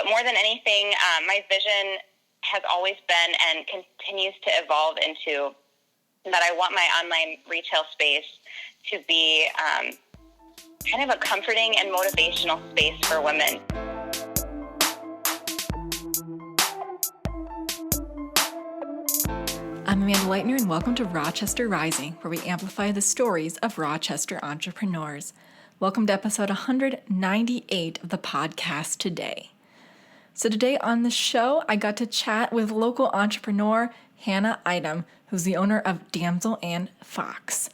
more than anything, my vision has always been and continues to evolve into that I want my online retail space to be kind of a comforting and motivational space for women. I'm Amanda Leitner, and welcome to Rochester Rising, where we amplify the stories of Rochester entrepreneurs. Welcome to episode 198 of the podcast today. So today on the show, I got to chat with local entrepreneur Hannah Eidem, who's the owner of Damsel and Fox.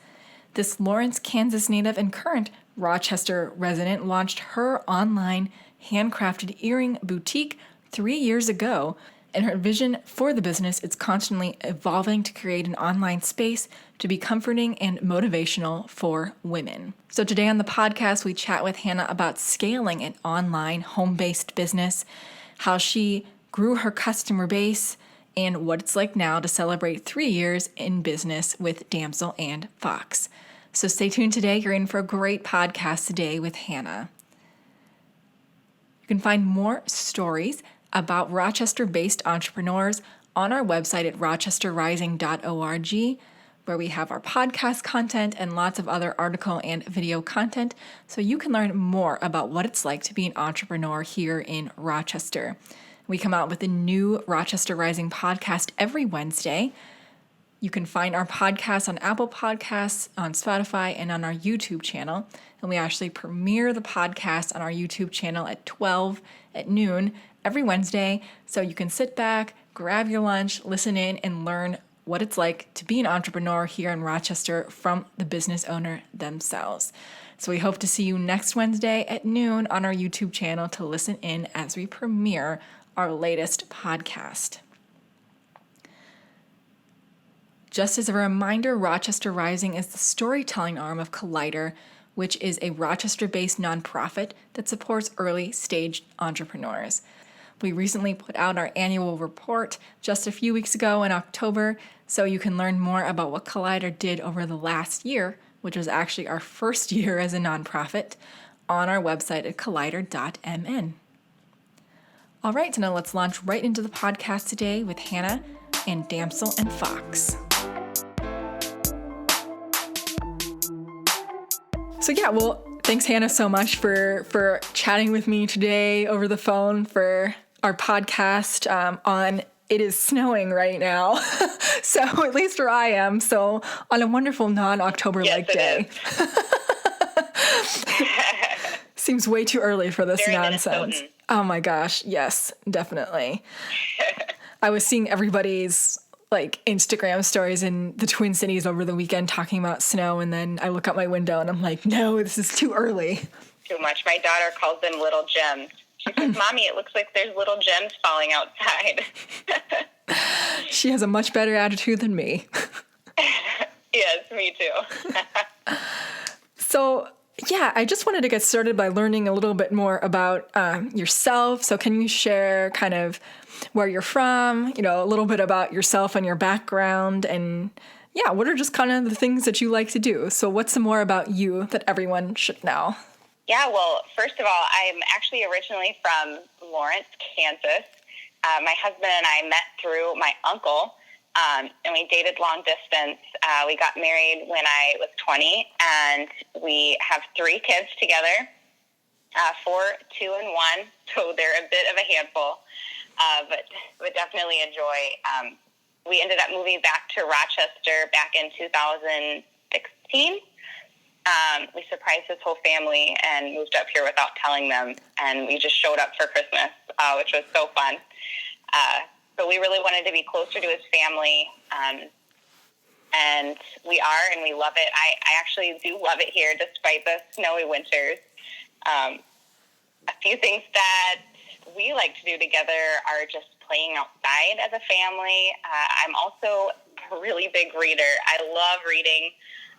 This Lawrence, Kansas native and current Rochester resident launched her online handcrafted earring boutique 3 years ago, and her vision for the business is constantly evolving to create an online space to be comforting and motivational for women. So today on the podcast, we chat with Hannah about scaling an online home-based business, how she grew her customer base, and what it's like now to celebrate 3 years in business with Damsel and Fox. So stay tuned today. You're in for a great podcast today with Hannah. You can find more stories about Rochester-based entrepreneurs on our website at rochesterrising.org, where we have our podcast content and lots of other article and video content, so you can learn more about what it's like to be an entrepreneur here in Rochester. We come out with a new Rochester Rising podcast every Wednesday. You can find our podcast on Apple Podcasts, on Spotify, and on our YouTube channel. And we actually premiere the podcast on our YouTube channel at 12 at noon every Wednesday, so you can sit back, grab your lunch, listen in, and learn what it's like to be an entrepreneur here in Rochester from the business owner themselves. So we hope to see you next Wednesday at noon on our YouTube channel to listen in as we premiere our latest podcast. Just as a reminder, Rochester Rising is the storytelling arm of Collider, which is a Rochester-based nonprofit that supports early-stage entrepreneurs. We recently put out our annual report just a few weeks ago in October, so you can learn more about what Collider did over the last year, which was actually our first year as a nonprofit, on our website at collider.mn. All right, so now let's launch right into the podcast today with Hannah and Damsel and Fox. So thanks Hannah so much for chatting with me today over the phone for our podcast it is snowing right now. So at least where I am, so on a wonderful non-October-like day. Seems way too early for this Very nonsense. Minnesotan. Oh my gosh, yes, definitely. I was seeing everybody's Instagram stories in the Twin Cities over the weekend talking about snow, and then I look out my window and I'm like, no, this is too early. Too much. My daughter calls them little gems. She says, Mommy, it looks like there's little gems falling outside. She has a much better attitude than me. Yes, me too. So, I just wanted to get started by learning a little bit more about yourself. So can you share kind of where you're from, a little bit about yourself and your background, and what are just kind of the things that you like to do? So what's some more about you that everyone should know? Yeah, well, first of all, I'm actually originally from Lawrence, Kansas. My husband and I met through my uncle, and we dated long distance. We got married when I was 20, and we have 3 kids together, 4, 2, and 1, so they're a bit of a handful, but definitely enjoy. We ended up moving back to Rochester back in 2016. We surprised his whole family and moved up here without telling them, and we just showed up for Christmas, which was so fun. So we really wanted to be closer to his family, and we are, and we love it. I actually do love it here, despite the snowy winters. A few things that we like to do together are just playing outside as a family. I'm also a really big reader. I love reading.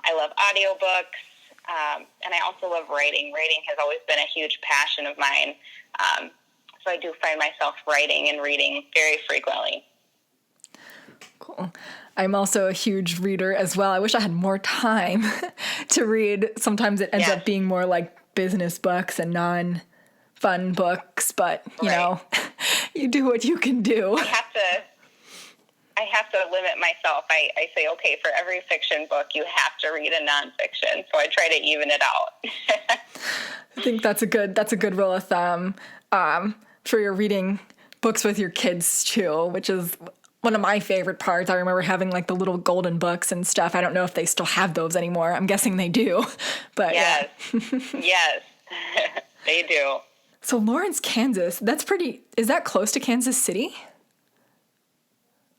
I love audiobooks. And I also love writing. Writing has always been a huge passion of mine. So I do find myself writing and reading very frequently. Cool. I'm also a huge reader as well. I wish I had more time to read. Sometimes it ends up being more like business books and non-fun books, but you know, You do what you can do. I have to limit myself. I say, okay, for every fiction book, you have to read a nonfiction. So I try to even it out. I think that's a good rule of thumb. For your reading books with your kids too, which is one of my favorite parts. I remember having like the little golden books and stuff. I don't know if they still have those anymore. I'm guessing they do, but yes, yes, they do. So Lawrence, Kansas, is that close to Kansas City?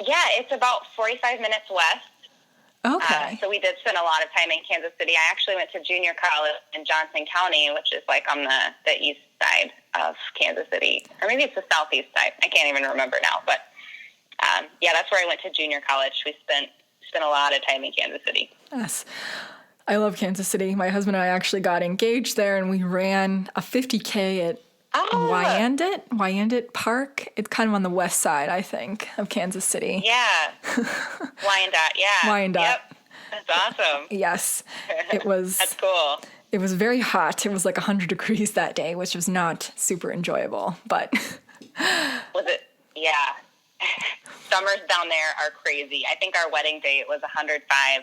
Yeah, it's about 45 minutes west. Okay. So we did spend a lot of time in Kansas City. I actually went to junior college in Johnson County, which is like on the east side of Kansas City. Or maybe it's the southeast side. I can't even remember now. But yeah, that's where I went to junior college. We spent a lot of time in Kansas City. Yes. I love Kansas City. My husband and I actually got engaged there, and we ran a 50K at Wyandotte Park. It's kind of on the west side, I think, of Kansas City. Yeah. Wyandotte, yeah. Wyandotte. Yep. That's awesome. Yes. It was. That's cool. It was very hot. It was like 100 degrees that day, which was not super enjoyable, but. Was it? Yeah. Summers down there are crazy. I think our wedding date was 105.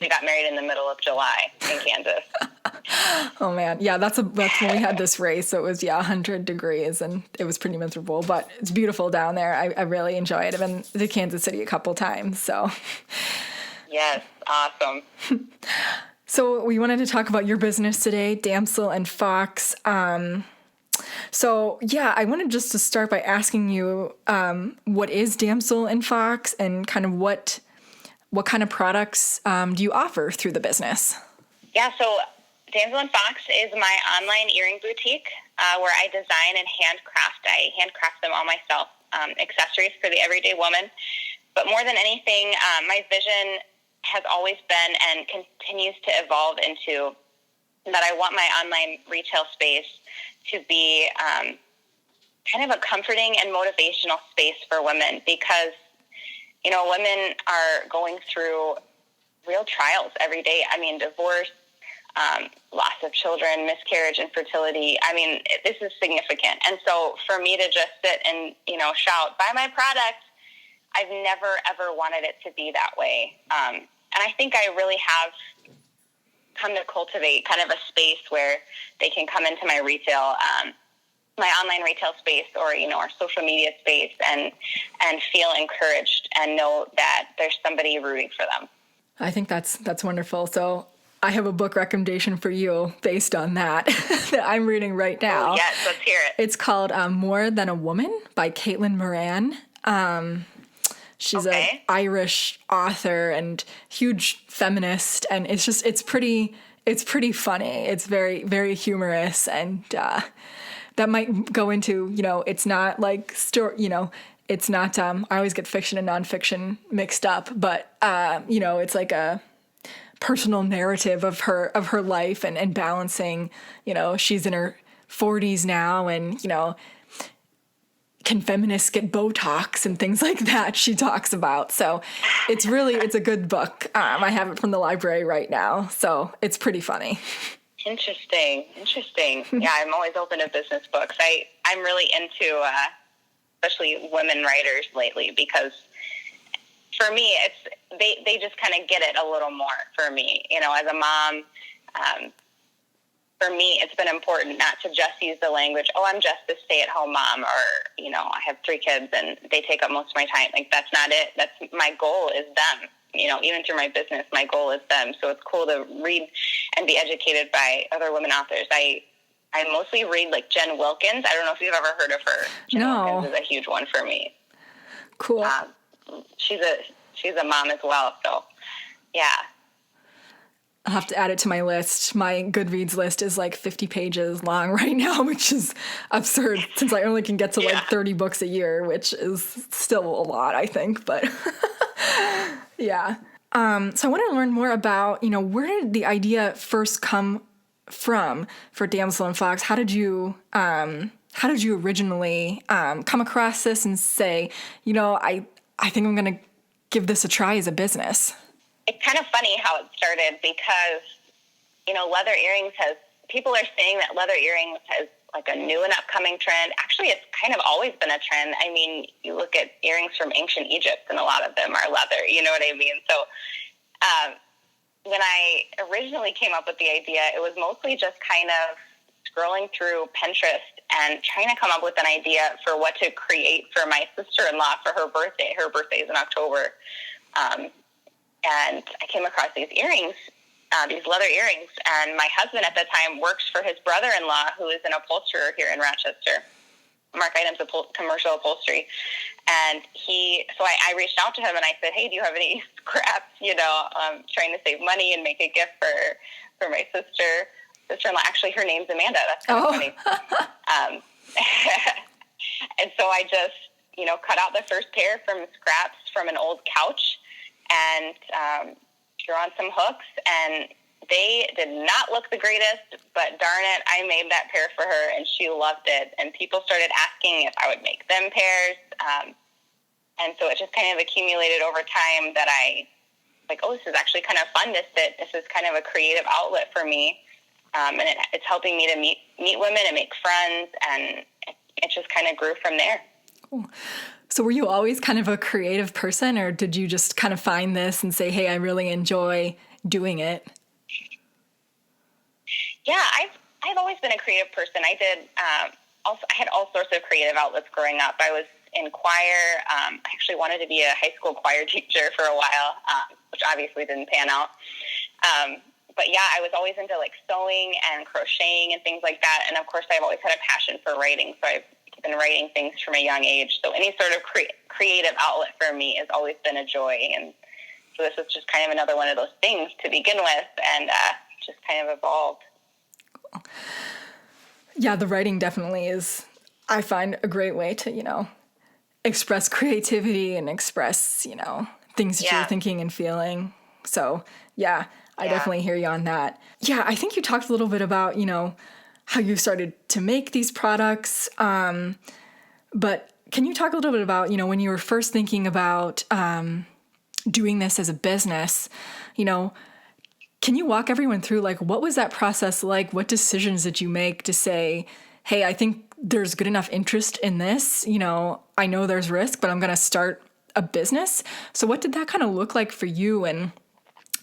We got married in the middle of July in Kansas. Oh man, yeah, that's when we had this race. So it was 100 degrees, and it was pretty miserable. But it's beautiful down there. I really enjoy it. I've been to Kansas City a couple times. So yes, awesome. So we wanted to talk about your business today, Damsel and Fox. So I wanted just to start by asking you, what is Damsel and Fox, and kind of what kind of products do you offer through the business? Yeah, so Damsel and Fox is my online earring boutique where I design and handcraft. I handcraft them all myself, accessories for the everyday woman. But more than anything, my vision has always been and continues to evolve into that I want my online retail space to be kind of a comforting and motivational space for women, because women are going through real trials every day. I mean, divorce, loss of children, miscarriage, infertility. I mean, this is significant. And so for me to just sit and, shout, buy my product, I've never, ever wanted it to be that way. And I think I really have come to cultivate kind of a space where they can come into my retail, my online retail space, or our social media space, and feel encouraged and know that there's somebody rooting for them. I think that's wonderful. So I have a book recommendation for you based on that that I'm reading right now. Oh, yes, let's hear it. It's called More Than a Woman by Caitlin Moran. She's an Irish author and huge feminist, and it's pretty funny. It's very, very humorous, and that might go into, it's not like story, it's not, I always get fiction and nonfiction mixed up, but, it's like a personal narrative of her life and balancing, she's in her 40s now, and, can feminists get Botox and things like that she talks about. So it's a good book. I have it from the library right now, so it's pretty funny. Interesting. Yeah, I'm always open to business books. I'm really into especially women writers lately, because for me, they just kind of get it a little more for me. As a mom, for me, it's been important not to just use the language, I'm just a stay-at-home mom, or, I have 3 kids and they take up most of my time. Like, that's not it. That's my goal is them. Even through my business, my goal is them. So it's cool to read and be educated by other women authors. I mostly read like Jen Wilkins. I don't know if you've ever heard of her. Jen Wilkins is a huge one for me. Cool. She's a mom as well. So, yeah. I'll have to add it to my list. My Goodreads list is like 50 pages long right now, which is absurd since I only can get to like 30 books a year, which is still a lot, I think. But yeah. So I want to learn more about, where did the idea first come from for Damsel and Fox? How did you originally come across this and say, I think I'm going to give this a try as a business? It's kind of funny how it started, because, leather earrings people are saying that leather earrings has like a new and upcoming trend. Actually, it's kind of always been a trend. I mean, you look at earrings from ancient Egypt, and a lot of them are leather. You know what I mean? So when I originally came up with the idea, it was mostly just kind of scrolling through Pinterest and trying to come up with an idea for what to create for my sister-in-law for her birthday. Her birthday is in October. And I came across these earrings, these leather earrings. And my husband at the time works for his brother-in-law, who is an upholsterer here in Rochester. Hannah Eidem's commercial upholstery. And so I reached out to him and I said, hey, do you have any scraps? Trying to save money and make a gift for my sister-in-law. Actually, her name's Amanda. That's kind of funny. And so I just, cut out the first pair from scraps from an old couch and drew on some hooks, and they did not look the greatest, but darn it, I made that pair for her, and she loved it. And people started asking if I would make them pairs. And so it just kind of accumulated over time that this is actually kind of fun to sit. This is kind of a creative outlet for me. And it's helping me to meet women and make friends, and it just kind of grew from there. Cool. So were you always kind of a creative person, or did you just kind of find this and say, hey, I really enjoy doing it? Yeah, I've always been a creative person. I had all sorts of creative outlets growing up. I was in choir. I actually wanted to be a high school choir teacher for a while, which obviously didn't pan out. But yeah, I was always into like sewing and crocheting and things like that. And of course, I've always had a passion for writing. So I've been writing things from a young age. So any sort of creative outlet for me has always been a joy. And so this was just kind of another one of those things to begin with, and just kind of evolved. Yeah, the writing definitely is, I find, a great way to, express creativity and express, things that you're thinking and feeling. So, yeah, I definitely hear you on that. Yeah, I think you talked a little bit about, how you started to make these products. But can you talk a little bit about, when you were first thinking about doing this as a business, can you walk everyone through, what was that process like? What decisions did you make to say, hey, I think there's good enough interest in this, I know there's risk, but I'm going to start a business. So what did that kind of look like for you? And,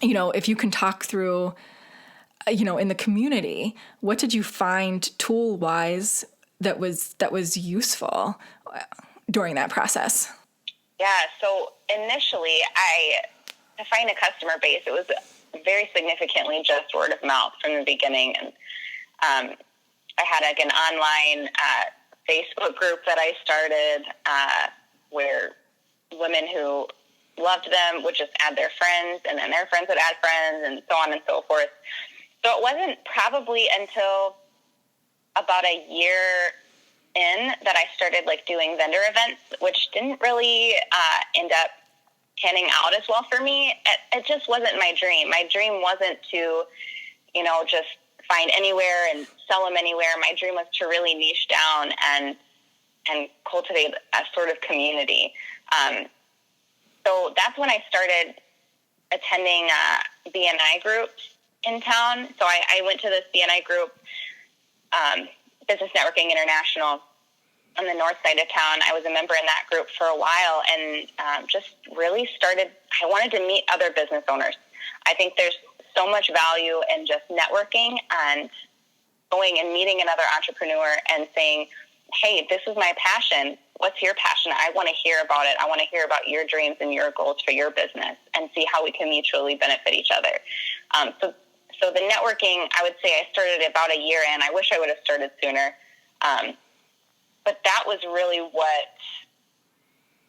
if you can talk through, in the community, what did you find tool-wise that was useful during that process? Yeah, so initially to find a customer base, it was very significantly just word of mouth from the beginning. And I had an online Facebook group that I started where women who loved them would just add their friends, and then their friends would add friends, and so on and so forth. So it wasn't probably until about a year in that I started doing vendor events, which didn't really end up panning out as well for me. It just wasn't my dream. My dream wasn't to, just find anywhere and sell them anywhere. My dream was to really niche down and cultivate a sort of community. So that's when I started attending BNI groups in town. So I went to this BNI group, Business Networking International, on the north side of town. I was a member in that group for a while, and just really I wanted to meet other business owners. I think there's so much value in just networking and going and meeting another entrepreneur and saying, hey, this is my passion. What's your passion? I want to hear about it. I want to hear about your dreams and your goals for your business and see how we can mutually benefit each other. So the networking, I would say I started about a year in. I wish I would have started sooner. But that was really what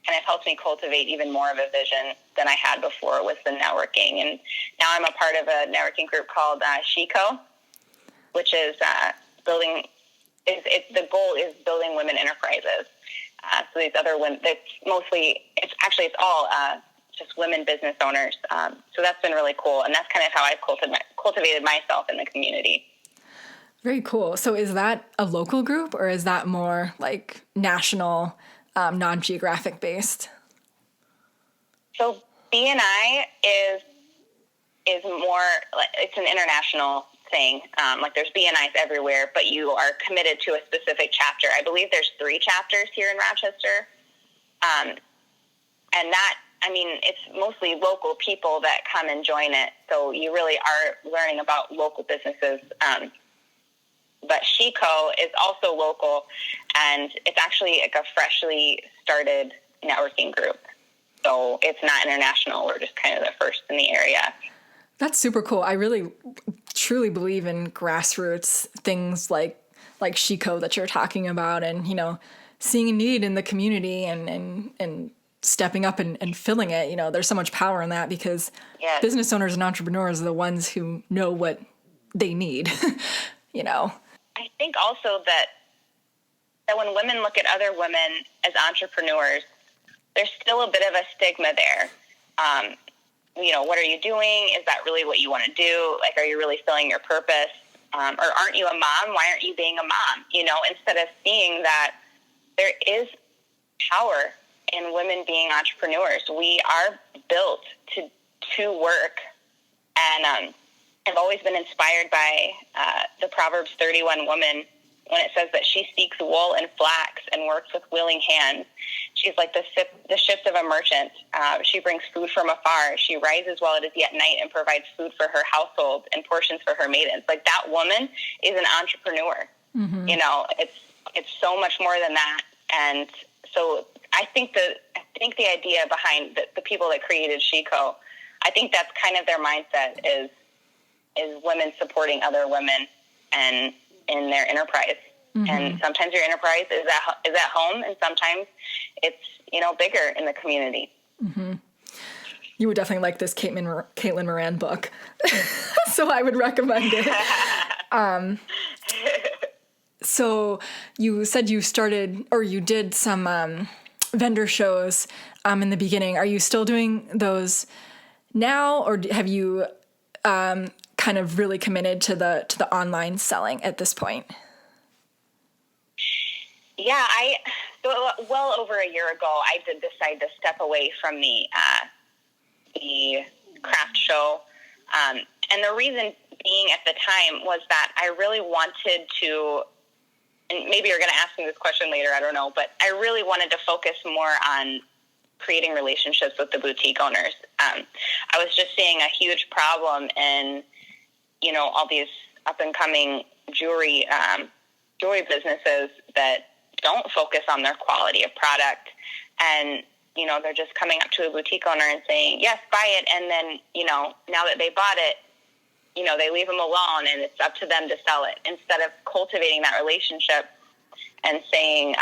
kind of helped me cultivate even more of a vision than I had before, was the networking. And now I'm a part of a networking group called SheCo, which is the goal is building women enterprises. So these other women, it's all just women business owners. So that's been really cool. And that's kind of how I've cultivated myself in the community. Very cool. So is that a local group, or is that more national, non-geographic based? So BNI is more, it's an international saying, like there's BNIs everywhere, but you are committed to a specific chapter. I believe there's 3 chapters here in Rochester. And that, I mean, it's mostly local people that come and join it. So you really are learning about local businesses. But SheCo is also local, and it's actually like a freshly started networking group. So it's not international. We're just kind of the first in the area. That's super cool. I really truly believe in grassroots things like SheCo that you're talking about, and, you know, seeing a need in the community and stepping up and filling it. You know, there's so much power in that, because business owners and entrepreneurs are the ones who know what they need, you know. I think also that when women look at other women as entrepreneurs, there's still a bit of a stigma there. You know, what are you doing? Is that really what you want to do? Like, are you really filling your purpose? Or aren't you a mom? Why aren't you being a mom? You know, instead of seeing that there is power in women being entrepreneurs. We are built to work. And I've always been inspired by the Proverbs 31 woman when it says that she seeks wool and flax and works with willing hands. She's like the ships of a merchant. She brings food from afar. She rises while it is yet night and provides food for her household and portions for her maidens. Like, that woman is an entrepreneur. Mm-hmm. You know, it's so much more than that. And so I think the idea behind the people that created SheCo, I think that's kind of their mindset is women supporting other women and in their enterprise. Mm-hmm. And sometimes your enterprise is at home, and sometimes it's, you know, bigger in the community. Mm-hmm. You would definitely like this Caitlin Moran book, so I would recommend it. So you said you started, or you did some vendor shows in the beginning. Are you still doing those now, or have you kind of really committed to the online selling at this point? Yeah, well over a year ago, I did decide to step away from the craft show. And the reason being at the time was that I really wanted to, and maybe you're going to ask me this question later, I don't know, but I really wanted to focus more on creating relationships with the boutique owners. I was just seeing a huge problem in, you know, all these up and coming jewelry businesses that don't focus on their quality of product. And, you know, they're just coming up to a boutique owner and saying, yes, buy it. And then, you know, now that they bought it, you know, they leave them alone and it's up to them to sell it, instead of cultivating that relationship and saying,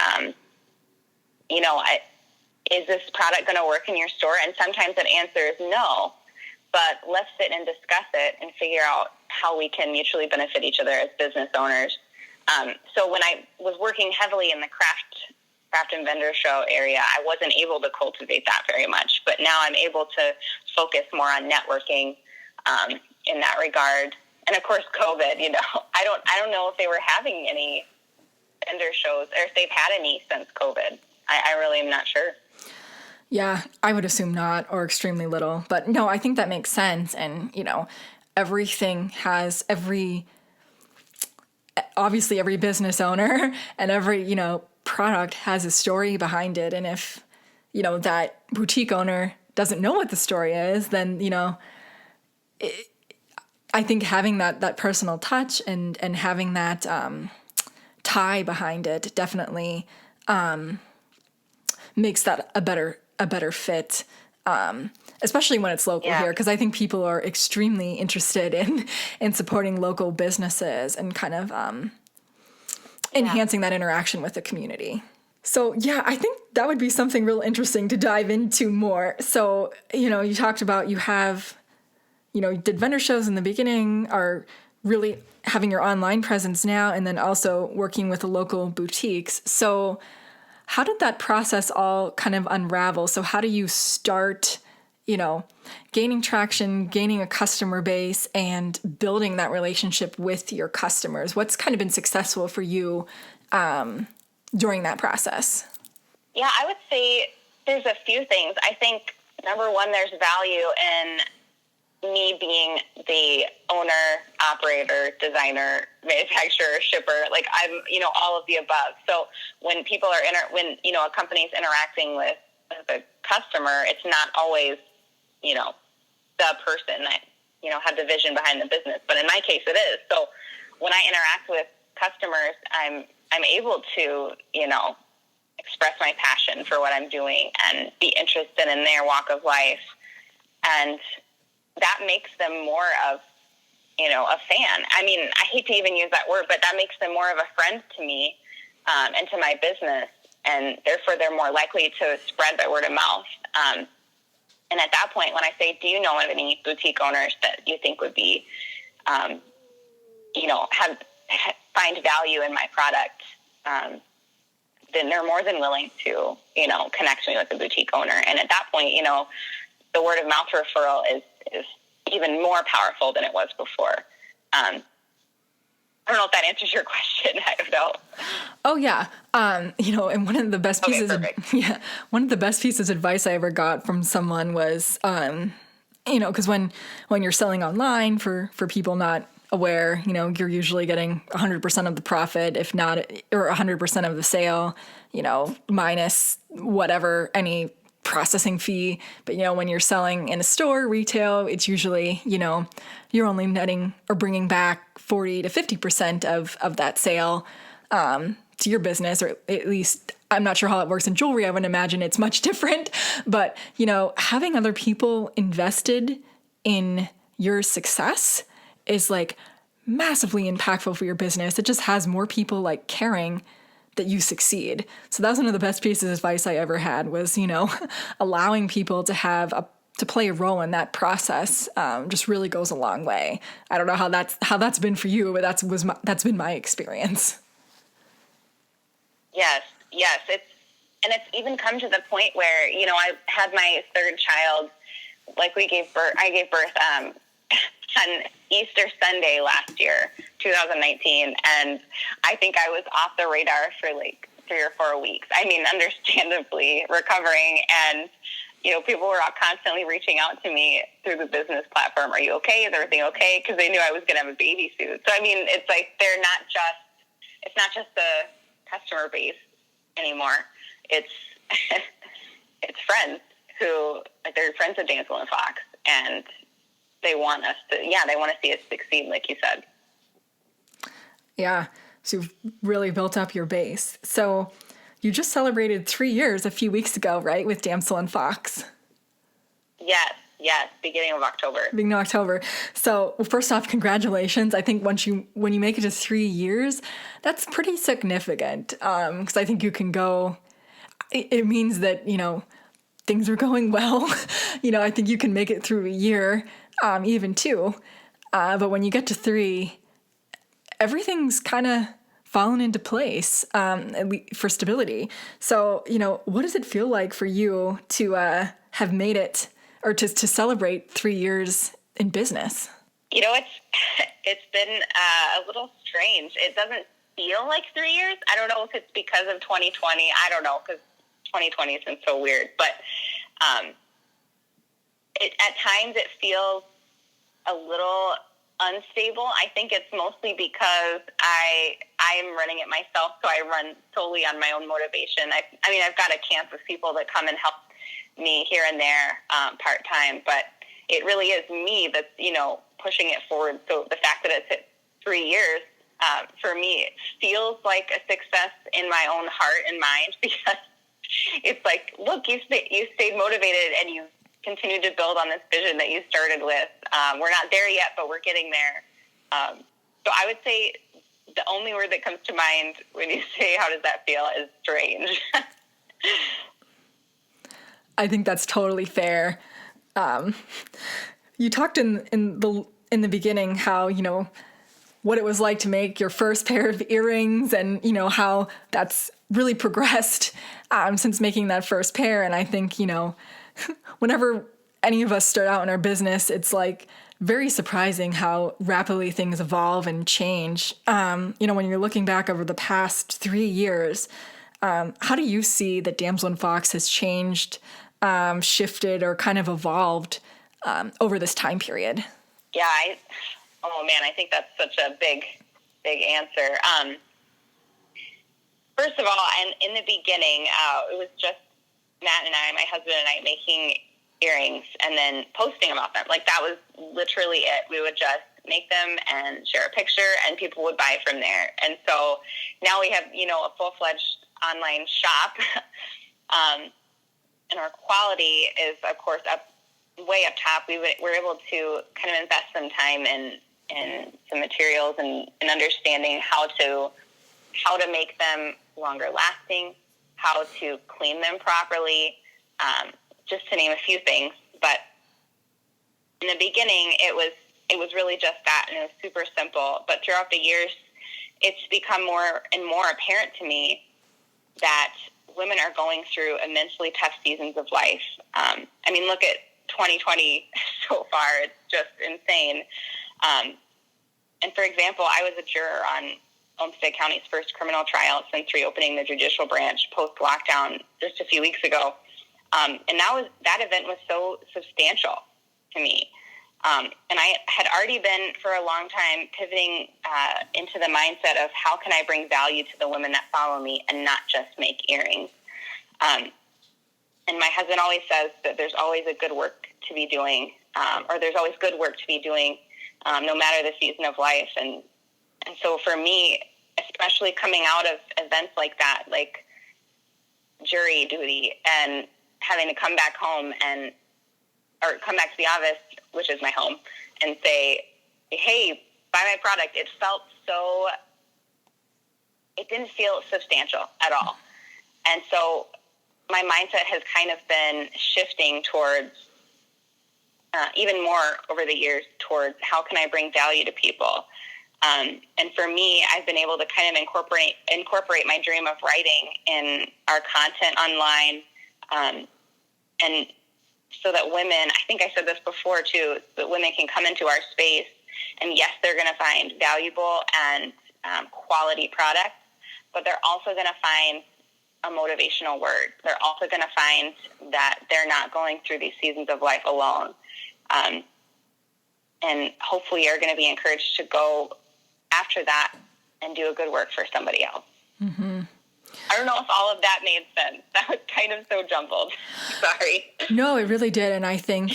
you know, is this product going to work in your store? And sometimes that answer is no, but let's sit and discuss it and figure out how we can mutually benefit each other as business owners. So when I was working heavily in the craft and vendor show area, I wasn't able to cultivate that very much, but now I'm able to focus more on networking in that regard. And of course, COVID, you know, I don't know if they were having any vendor shows or if they've had any since COVID. I really am not sure. Yeah, I would assume not, or extremely little. But no, I think that makes sense. And, you know, obviously every business owner and every, you know, product has a story behind it. And if, you know, that boutique owner doesn't know what the story is, then, you know, I think having that personal touch and having that tie behind it definitely makes that a better fit, especially when it's local here, because I think people are extremely interested in supporting local businesses and kind of enhancing that interaction with the community. So yeah, I think that would be something real interesting to dive into more. So, you know, you talked about you did vendor shows in the beginning, are really having your online presence now, and then also working with the local boutiques. So how did that process all kind of unravel? So how do you start, you know, gaining traction, gaining a customer base, and building that relationship with your customers? What's kind of been successful for you during that process? Yeah, I would say there's a few things. I think, number one, there's value in me being the owner, operator, designer, manufacturer, shipper, like I'm, all of the above. So when people are a company is interacting with the customer, it's not always, the person that, had the vision behind the business. But in my case, it is. So when I interact with customers, I'm able to, express my passion for what I'm doing and be interested in their walk of life. And that makes them more of, a fan. I mean, I hate to even use that word, but that makes them more of a friend to me and to my business. And therefore, they're more likely to spread by word of mouth. And at that point, when I say, do you know of any boutique owners that you think would be, find value in my product, then they're more than willing to, connect me with a boutique owner. And at that point, the word of mouth referral is even more powerful than it was before. I don't know if that answers your question. I don't know. Oh yeah. And one of the best pieces one of the best pieces of advice I ever got from someone was, because when you're selling online for people not aware, you're usually getting 100% of the profit, if not, or 100% of the sale, minus whatever, any processing fee. But, when you're selling in a store, retail, it's usually, you're only netting or bringing back 40 to 50% of that sale to your business, or at least I'm not sure how it works in jewelry. I would imagine it's much different. But, having other people invested in your success is like massively impactful for your business. It just has more people like caring that you succeed. So that's one of the best pieces of advice I ever had was, allowing people to play a role in that process just really goes a long way. I don't know how that's been for you, but that's been my experience. Yes. It's even come to the point where, I had my third child, like I gave birth on Easter Sunday last year, 2019, and I think I was off the radar for like 3 or 4 weeks. I mean, understandably recovering, and people were constantly reaching out to me through the business platform. Are you okay? Is everything okay? Because they knew I was going to have a baby soon. So I mean, it's like it's not just the customer base anymore. It's it's friends who, like, they're friends of Damsel and Fox, and they want to see us succeed, like you said. Yeah. So you've really built up your base. So you just celebrated 3 years a few weeks ago, right? With Damsel and Fox. Yes. Beginning of October. So first off, congratulations. I think when you make it to 3 years, that's pretty significant. 'Cause I think you can go, it means that, things are going well. I think you can make it through a year, even 2. But when you get to 3, everything's kind of fallen into place, at least for stability. So, what does it feel like for you to have made it, or to celebrate 3 years in business? It's been a little strange. It doesn't feel like 3 years. I don't know if it's because of 2020. I don't know, because 2020 has been so weird. But at times it feels a little unstable. I think it's mostly because I'm running it myself, so I run solely on my own motivation. I've got a camp of people that come and help me here and there part-time, but it really is me that's, pushing it forward. So the fact that it's at 3 years, for me, it feels like a success in my own heart and mind, because it's like, look, you stayed motivated and you continue to build on this vision that you started with. We're not there yet, but we're getting there. So I would say the only word that comes to mind when you say, how does that feel, is strange. I think that's totally fair. You talked in the beginning how, what it was like to make your first pair of earrings, and, how that's really progressed since making that first pair. And I think, whenever any of us start out in our business, it's like very surprising how rapidly things evolve and change. When you're looking back over the past 3 years, how do you see that Damsel and Fox has changed, shifted, or kind of evolved over this time period? Yeah, I think that's such a big answer. First of all, and in the beginning, it was just Matt and I, my husband and I, making earrings and then posting about them. Like, that was literally it. We would just make them and share a picture, and people would buy from there. And so now we have, a full-fledged online shop, and our quality is, of course, way up top. We're able to kind of invest some time in some materials and understanding how to make them longer lasting, how to clean them properly, just to name a few things. But in the beginning, it was really just that, and it was super simple. But throughout the years, it's become more and more apparent to me that women are going through immensely tough seasons of life. Look at 2020 so far. It's just insane. And for example, I was a juror on Olmsted County's first criminal trial since reopening the judicial branch post-lockdown just a few weeks ago. And that event was so substantial to me. And I had already been, for a long time, pivoting into the mindset of how can I bring value to the women that follow me and not just make earrings. And my husband always says that there's always a good work to be doing, or there's always good work to be doing, no matter the season of life. And so for me, especially coming out of events like that, like jury duty, and having to come back home or come back to the office, which is my home, and say, hey, buy my product. It didn't feel substantial at all. And so my mindset has kind of been shifting towards, even more over the years, towards how can I bring value to people. And for me, I've been able to kind of incorporate my dream of writing in our content online, and so that women, I think I said this before too, that women can come into our space, and yes, they're going to find valuable and quality products, but they're also going to find a motivational word. They're also going to find that they're not going through these seasons of life alone. And hopefully are going to be encouraged to go after that and do a good work for somebody else. Mm-hmm. I don't know if all of that made sense. That was kind of so jumbled. Sorry. No, it really did. And I think,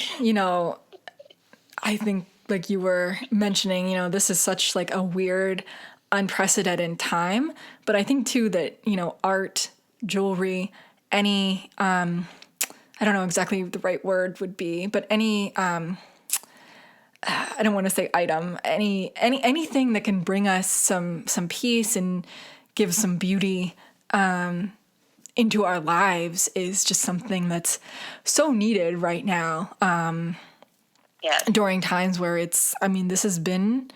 like you were mentioning, this is such like a weird, unprecedented time. But I think too that, art, jewelry, any, I don't know exactly the right word would be, but any, I don't want to say item, anything that can bring us some peace and give some beauty into our lives is just something that's so needed right now. During times where this has been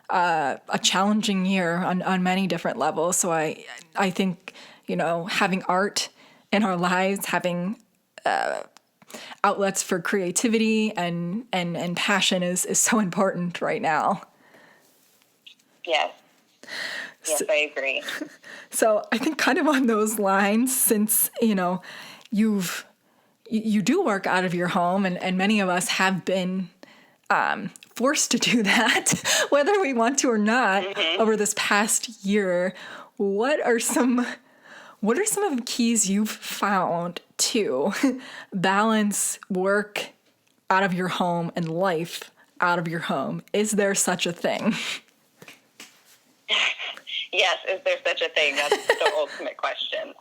a challenging year on many different levels. So I think, having art in our lives, having outlets for creativity and passion is so important right now. Yes. Yes, I agree. So I think kind of on those lines, since, you do work out of your home, and many of us have been forced to do that, whether we want to or not, over this past year. What are some of the keys you've found to balance work out of your home and life out of your home? Is there such a thing? Yes, is there such a thing? That's the ultimate question.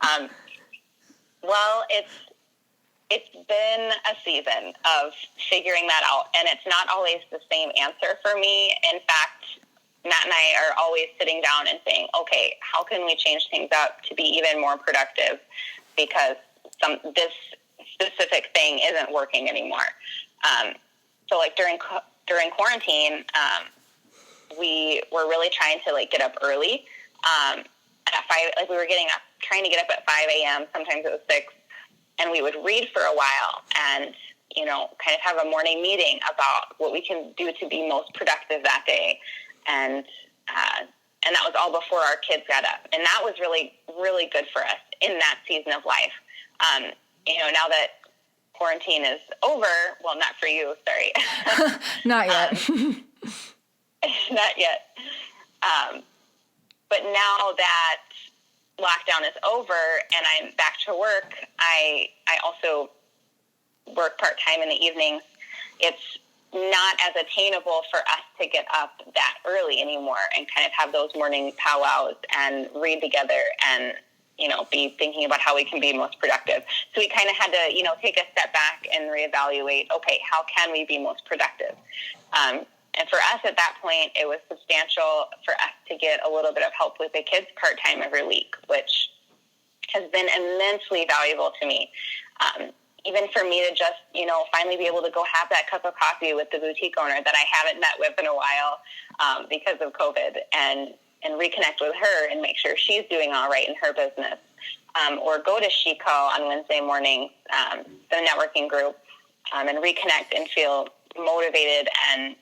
Well, it's been a season of figuring that out, and it's not always the same answer for me. In fact, Matt and I are always sitting down and saying, okay, how can we change things up to be even more productive? Because this specific thing isn't working anymore. So like during quarantine, we were really trying to get up early. At 5, we were trying to get up at 5 a.m. Sometimes it was 6, and we would read for a while and, kind of have a morning meeting about what we can do to be most productive that day. And that was all before our kids got up. And that was really, really good for us in that season of life. Now that quarantine is over. Well, not for you, sorry. Not yet. Not yet. But now that lockdown is over and I'm back to work, I also work part-time in the evenings. It's not as attainable for us to get up that early anymore and kind of have those morning powwows and read together and, be thinking about how we can be most productive. So we kind of had to, take a step back and reevaluate, okay, how can we be most productive? And for us at that point, it was substantial for us to get a little bit of help with the kids part-time every week, which has been immensely valuable to me. Even for me to just, finally be able to go have that cup of coffee with the boutique owner that I haven't met with in a while because of COVID and reconnect with her and make sure she's doing all right in her business. Or go to Chico on Wednesday morning, the networking group, and reconnect and feel motivated and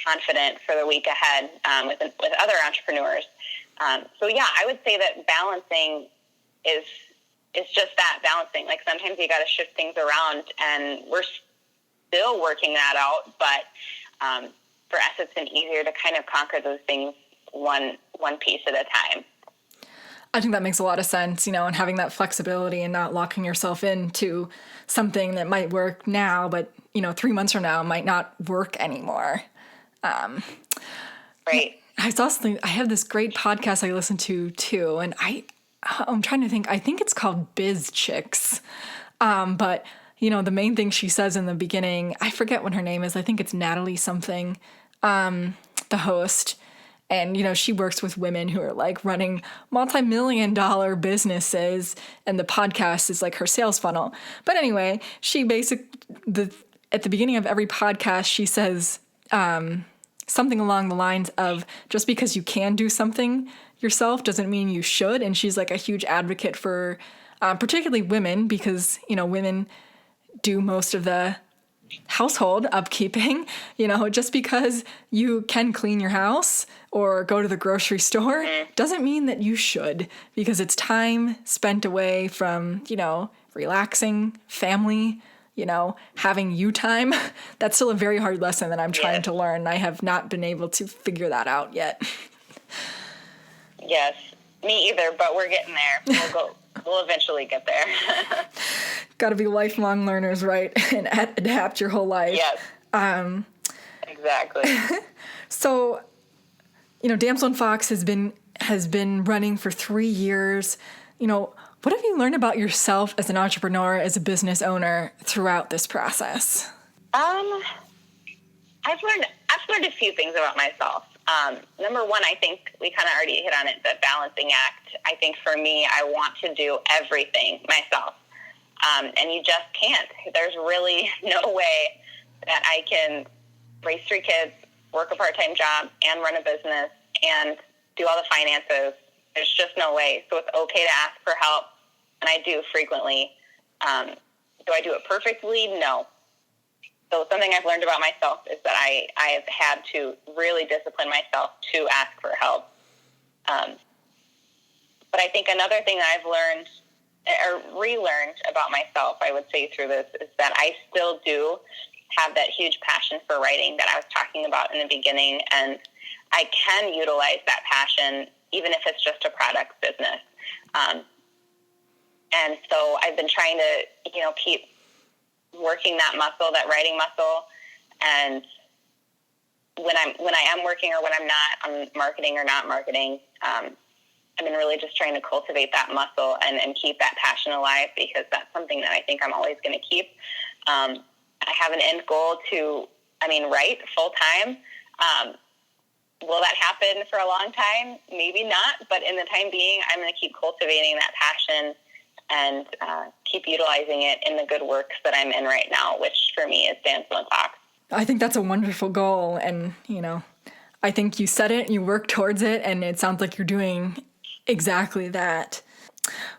confident for the week ahead with other entrepreneurs. So yeah, I would say that balancing is just that, balancing. Like sometimes you got to shift things around, and we're still working that out. But for us, it's been easier to kind of conquer those things one piece at a time. I think that makes a lot of sense, and having that flexibility and not locking yourself into something that might work now, but 3 months from now might not work anymore. Right. I saw something. I have this great podcast I listen to too, and I'm trying to think. I think it's called Biz Chicks. But the main thing she says in the beginning, I forget what her name is. I think it's Natalie something, the host. And, she works with women who are like running multi-million-dollar businesses, and the podcast is like her sales funnel. But anyway, she at the beginning of every podcast, she says something along the lines of, just because you can do something yourself doesn't mean you should. And she's like a huge advocate for particularly women, because, women do most of the household upkeeping. Just because you can clean your house or go to the grocery store doesn't mean that you should, because it's time spent away from, relaxing, family, having you time. That's still a very hard lesson that I'm trying to learn. I have not been able to figure that out yet. Yes, me either, but we're getting there. We'll eventually get there. Got to be lifelong learners, right? And adapt your whole life. Yes. Exactly. So, Damsel and Fox has been running for 3 years. What have you learned about yourself as an entrepreneur, as a business owner throughout this process? I've learned a few things about myself. Number one, I think we kind of already hit on it, the balancing act. I think for me, I want to do everything myself. And you just can't. There's really no way that I can raise 3 kids, work a part-time job, and run a business, and do all the finances. There's just no way. So it's okay to ask for help, and I do frequently. Do I do it perfectly? No. So something I've learned about myself is that I have had to really discipline myself to ask for help. But I think another thing that I've learned or relearned about myself, I would say through this, is that I still do have that huge passion for writing that I was talking about in the beginning, and I can utilize that passion even if it's just a product business. And so I've been trying to, keep working that muscle, that writing muscle. And when I am working or when I'm not, I'm marketing or not marketing, I've been really just trying to cultivate that muscle and keep that passion alive, because that's something that I think I'm always going to keep. I have an end goal to, write full time. Will that happen for a long time? Maybe not, but in the time being, I'm going to keep cultivating that passion and keep utilizing it in the good works that I'm in right now, which for me is Damsel and Fox. I think that's a wonderful goal. And, I think you set it, you work towards it, and it sounds like you're doing exactly that.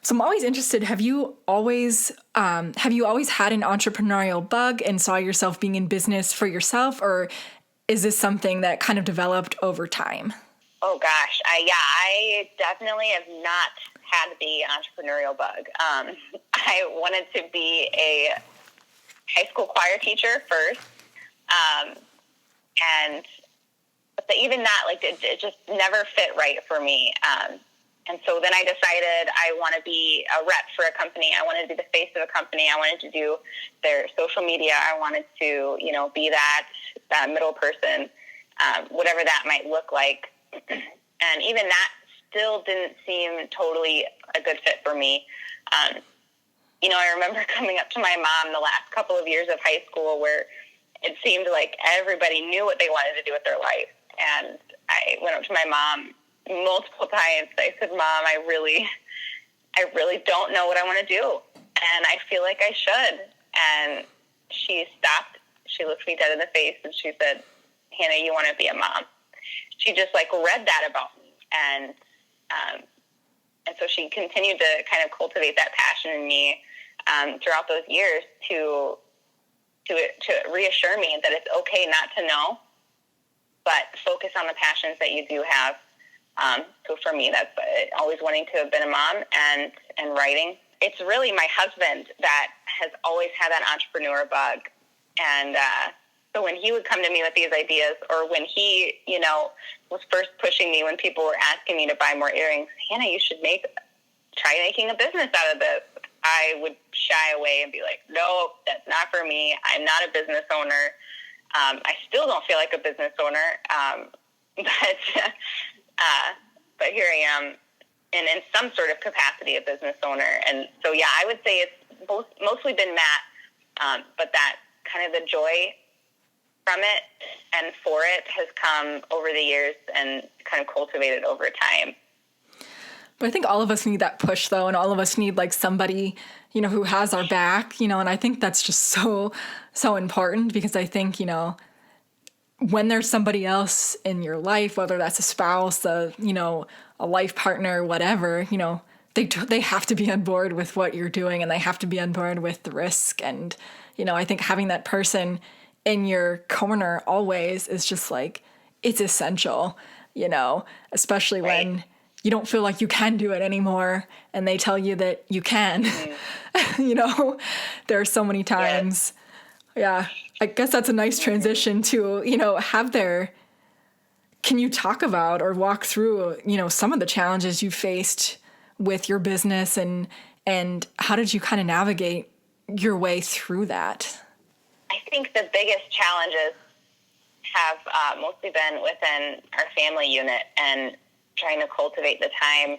So I'm always interested, have you always had an entrepreneurial bug and saw yourself being in business for yourself, or is this something that kind of developed over time? Oh gosh, I definitely have not had the entrepreneurial bug. I wanted to be a high school choir teacher first. And but even that, like, it just never fit right for me. And so then I decided I want to be a rep for a company. I wanted to be the face of a company. I wanted to do their social media. I wanted to, be that middle person, whatever that might look like. And even that still didn't seem totally a good fit for me. I remember coming up to my mom the last couple of years of high school where it seemed like everybody knew what they wanted to do with their life. And I went up to my mom multiple times. I said, Mom, I really don't know what I want to do. And I feel like I should. And she stopped. She looked me dead in the face and she said, Hannah, you want to be a mom. She just read that about me. And so she continued to kind of cultivate that passion in me throughout those years to reassure me that it's okay not to know, but focus on the passions that you do have. So for me, that's always wanting to have been a mom and writing. It's really my husband that has always had that entrepreneur bug. And so when he would come to me with these ideas, or when he, was first pushing me when people were asking me to buy more earrings, Hannah, you should try making a business out of this. I would shy away and be like, no, that's not for me. I'm not a business owner. I still don't feel like a business owner. But here I am in some sort of capacity a business owner. And so, yeah, I would say it's mostly been Matt, but that kind of the joy from it and for it has come over the years and kind of cultivated over time. But I think all of us need that push, though, and all of us need somebody, who has our back, and I think that's just so, so important, because I think, when there's somebody else in your life, whether that's a spouse, a life partner, whatever, they have to be on board with what you're doing, and they have to be on board with the risk. And, I think having that person in your corner always is just it's essential, especially right. when you don't feel like you can do it anymore and they tell you that you can. There are so many times. Yeah. I guess that's a nice transition to, can you talk about or walk through, some of the challenges you faced with your business and how did you kind of navigate your way through that? I think the biggest challenges have mostly been within our family unit and trying to cultivate the time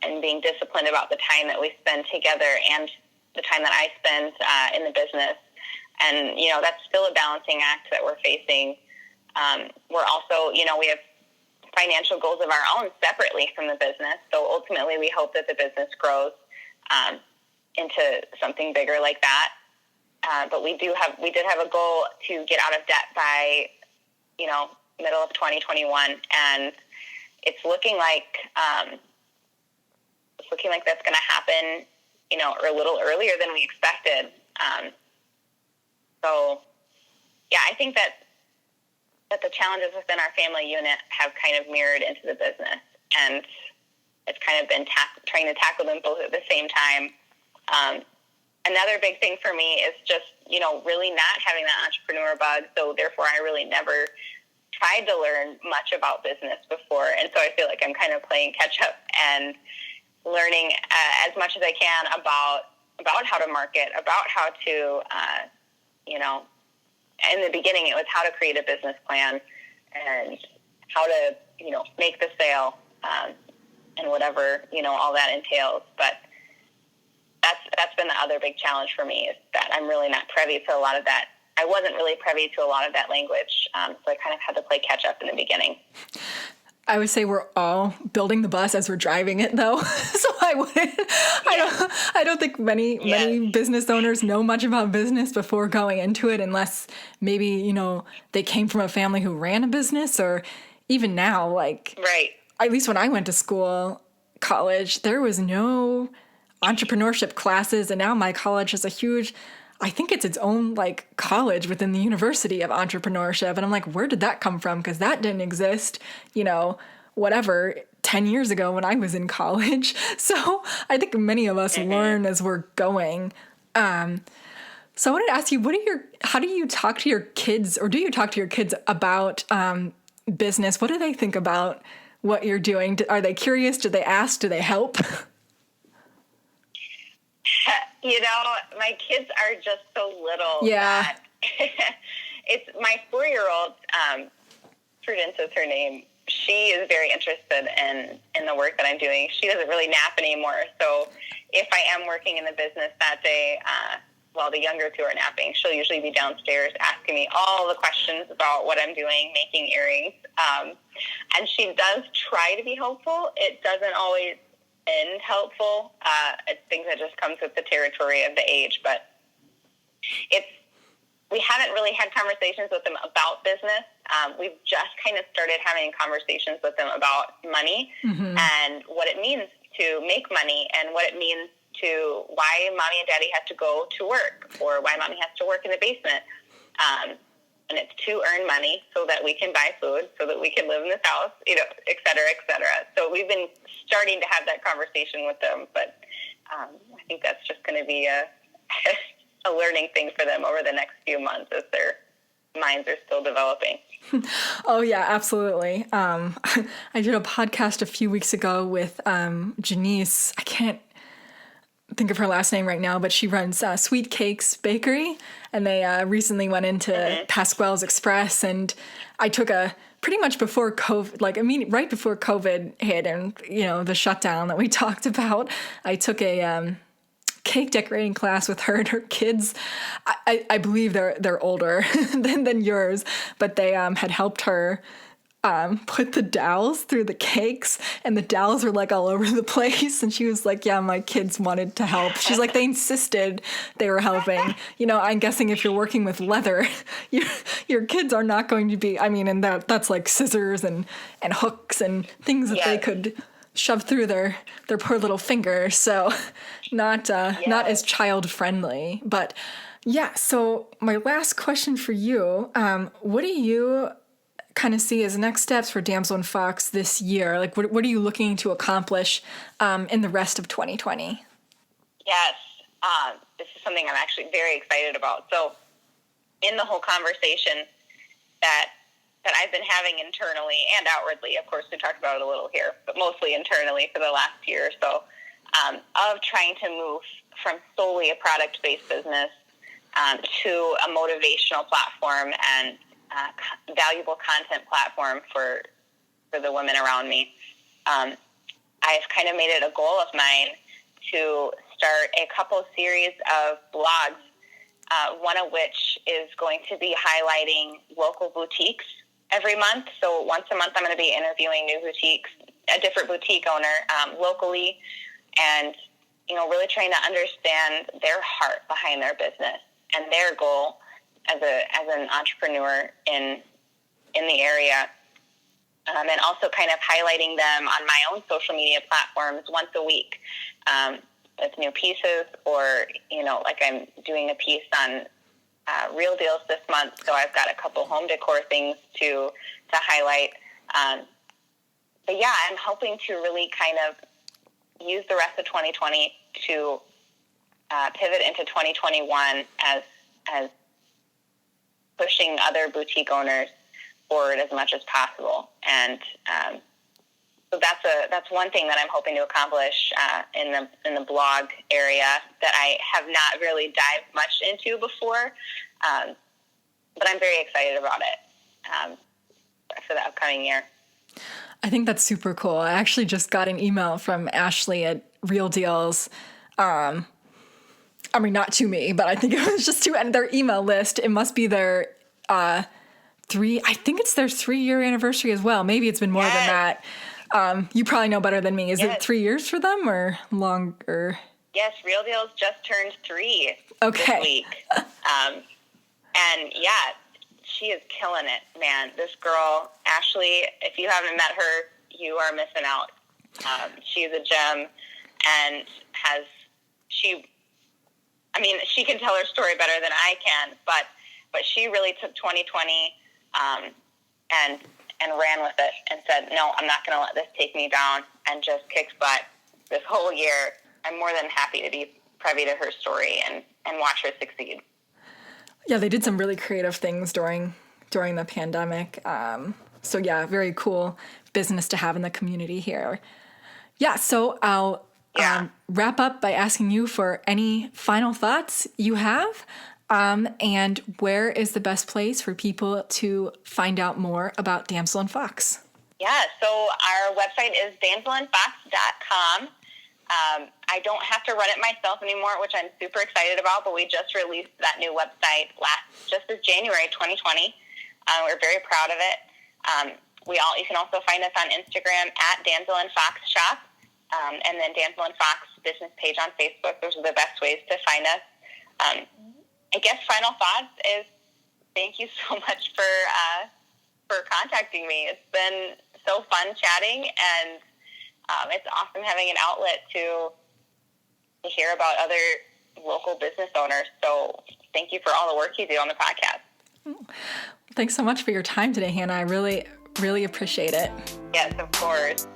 and being disciplined about the time that we spend together and the time that I spend in the business. And, that's still a balancing act that we're facing. We're also, we have financial goals of our own separately from the business. So ultimately we hope that the business grows into something bigger like that. But we did have a goal to get out of debt by, middle of 2021. And it's looking like that's going to happen, or a little earlier than we expected. So, yeah, I think that the challenges within our family unit have kind of mirrored into the business, and it's kind of been trying to tackle them both at the same time. Another big thing for me is just, really not having that entrepreneur bug. So therefore, I really never tried to learn much about business before. And so I feel like I'm kind of playing catch up and learning as much as I can about how to market, about how to, in the beginning, it was how to create a business plan and how to, make the sale and whatever, all that entails. But that's been the other big challenge for me, is that I'm really not privy to a lot of that. I wasn't really privy to a lot of that language, so I kind of had to play catch up in the beginning. I would say we're all building the bus as we're driving it, though. So I don't think many business owners know much about business before going into it, unless maybe they came from a family who ran a business, or even now, right. At least when I went to college, there was no entrepreneurship classes, and now my college is I think it's its own college within the University of Entrepreneurship. And I'm like, where did that come from? Because that didn't exist, 10 years ago when I was in college. So I think many of us learn as we're going. So I wanted to ask you, how do you talk to your kids, or do you talk to your kids about business? What do they think about what you're doing? Are they curious? Do they ask? Do they help? My kids are just so little Yeah. that it's my 4-year-old, Prudence is her name. She is very interested in the work that I'm doing. She doesn't really nap anymore. So if I am working in the business that day, while the younger two are napping, she'll usually be downstairs asking me all the questions about what I'm doing, making earrings. And she does try to be helpful. It doesn't always end helpful. It's things that just comes with the territory of the age. But we haven't really had conversations with them about business. We've just kind of started having conversations with them about money and what it means to make money and what it means to why mommy and daddy have to go to work or why mommy has to work in the basement. And it's to earn money so that we can buy food, so that we can live in this house, et cetera, et cetera. So we've been starting to have that conversation with them, but I think that's just going to be a learning thing for them over the next few months as their minds are still developing. Oh, yeah, absolutely. I did a podcast a few weeks ago with Janice. I can't think of her last name right now, but she runs Sweet Cakes Bakery, and they recently went into Pasquale's Express, and I took pretty much before COVID, right before COVID hit and, the shutdown that we talked about, I took a cake decorating class with her and her kids. I believe they're older than yours, but they had helped her put the dowels through the cakes, and the dowels were like all over the place. And she was like, yeah, my kids wanted to help. She's like, they insisted they were helping. I'm guessing if you're working with leather, your kids are not going to be, and that's like scissors and hooks and things that they could shove through their poor little fingers. So not as child friendly, but yeah. So my last question for you, what do you kind of see as next steps for Damsel and Fox this year? Like, what are you looking to accomplish in the rest of 2020? Yes, this is something I'm actually very excited about. So in the whole conversation that I've been having internally and outwardly, of course, we talked about it a little here, but mostly internally for the last year or so, of trying to move from solely a product-based business to a motivational platform and valuable content platform for the women around me. I've kind of made it a goal of mine to start a couple series of blogs, one of which is going to be highlighting local boutiques every month. So once a month, I'm going to be interviewing new boutiques, a different boutique owner locally, and really trying to understand their heart behind their business and their goal as an entrepreneur in the area, and also kind of highlighting them on my own social media platforms once a week with new pieces, or like I'm doing a piece on Real Deals this month, so I've got a couple home decor things to highlight. But yeah, I'm hoping to really kind of use the rest of 2020 to pivot into 2021 as pushing other boutique owners forward as much as possible. And so that's one thing that I'm hoping to accomplish in the blog area that I have not really dived much into before, but I'm very excited about it for the upcoming year. I think that's super cool. I actually just got an email from Ashley at Real Deals. Not to me, but I think it was just to their email list. It must be their I think it's their 3-year anniversary as well. Maybe it's been more than that. You probably know better than me. Is it 3 years for them or longer? Yes, Real Deals just turned 3 this week. And yeah, she is killing it, man. This girl, Ashley, if you haven't met her, you are missing out. She's a gem and she can tell her story better than I can, but she really took 2020 and ran with it and said, no, I'm not going to let this take me down, and just kicked butt this whole year. I'm more than happy to be privy to her story and watch her succeed. Yeah, they did some really creative things during the pandemic. So yeah, very cool business to have in the community here. Yeah, so I'll wrap up by asking you for any final thoughts you have, and where is the best place for people to find out more about Damsel and Fox? Yeah, so our website is damselandfox.com. I don't have to run it myself anymore, which I'm super excited about, but we just released that new website just this January 2020. We're very proud of it. You can also find us on Instagram at Damsel and Fox Shop, and then Damsel and Fox business page on Facebook. Those are the best ways to find us. I guess final thoughts is thank you so much for contacting me. It's been so fun chatting, and it's awesome having an outlet to hear about other local business owners. So thank you for all the work you do on the podcast. Thanks so much for your time today, Hannah. I really, really appreciate it. Yes, of course.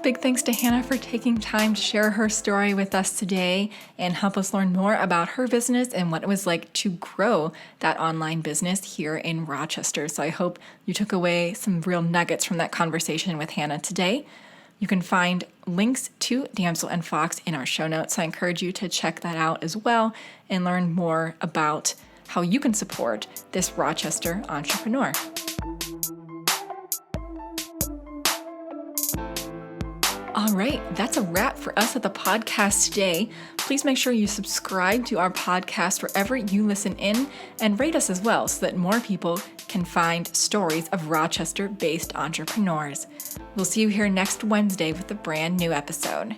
Big thanks to Hannah for taking time to share her story with us today and help us learn more about her business and what it was like to grow that online business here in Rochester. So I hope you took away some real nuggets from that conversation with Hannah today. You can find links to Damsel and Fox in our show notes. So I encourage you to check that out as well and learn more about how you can support this Rochester entrepreneur. All right, that's a wrap for us at the podcast today. Please make sure you subscribe to our podcast wherever you listen in and rate us as well so that more people can find stories of Rochester-based entrepreneurs. We'll see you here next Wednesday with a brand new episode.